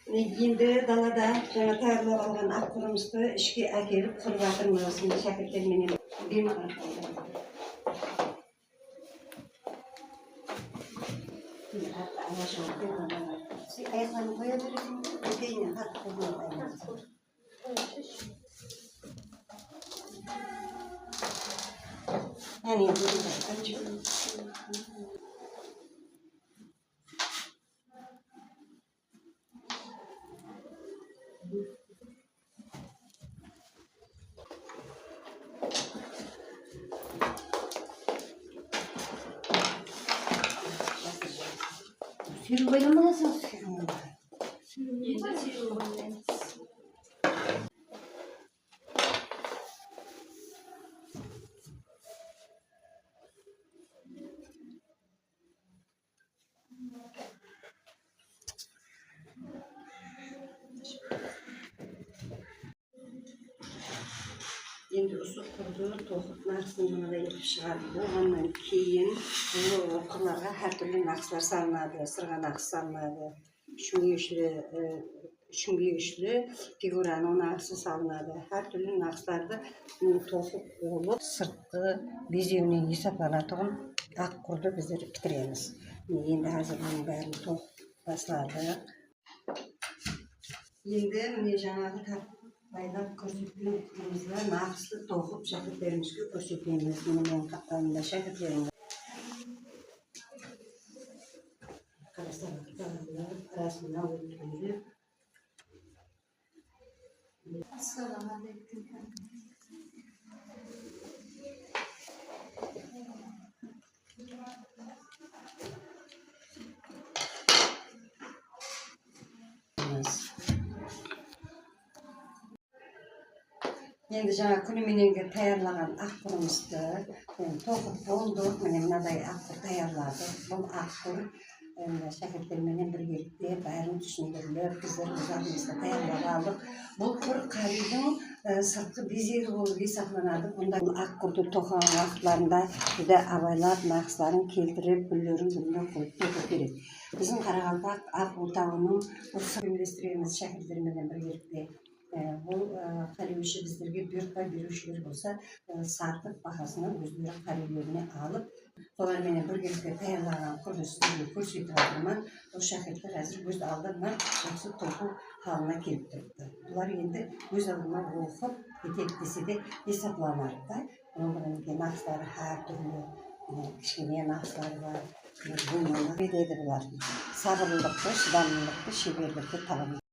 Енді далада жаңа таярлап алған ақ құрымызды ішке әкеліп құрып жатырмыз. Шәкірттерменен бем қарап аяқтарын қоя бересің, көкейіне қатты қоймайды. Әне, сүйріп ойламағансың, енді ұсып құрды, тоқып нақысын мынадай етіп шығарып болғаннан кейін бұл оқырларға әртүрлі нақсылар салынады, сырға нақсы салынады, шүңгейгішлі фигураның нақсы салынады. Әртүрлі нақсыларды тоқып олып, сыртқы безеуінен есапланатығын ақ құрды біздер бітіреміз. Енді әзір бұның бәрін тоқып басылады. Енді міне жаңағы байлап көрсеткен құрымызға нақысты тоқып шәкірттерімізге көрсетеміз. Менің қаптарында шәкірттеріміз арасында өткенде. Ассалаумағалейкум. Енді жаңа күнімененге таярлаған ақ құрымызды тоқып болдық. Міне мынадай ақ құр таярладық. Бұл ақ құр шәкірттерменен біргелікте бәрін түсіндіріліп, біздер өз алдымызда таярлап алдық. Бұл құр қаридың сыртқы безері болып есапланады. Бұнда ақ құрды тоқыған уақытларында жүдә абайлап, нақыстарын келтіріп, гүлдерін гүліне қойып тоқу керек. Біздің Қарақалпақ ақ отауының ұйымдастыреміз шәкірттерменен біргелікте. Бұл қарилеуші біздерге бұйыртпай берушілер болса, сатып бағасынан өздері қарилеріне алып, соларменен біргелікте таярлаған құрды сіздерге көрсетіп жатырмын. Бұл шәкірттер әзір өз алдына жақсы тоқу халына келіп тұрыпты. Бұлар енді өз алдына оқып, етек десе де есапланады. Оның нақыстары әртүрлі, кішкене нақыстары бар. Бұлманы бедеді бұлар. Сабырлылықты, шыдамлылықты, шеберлікті талап етеді.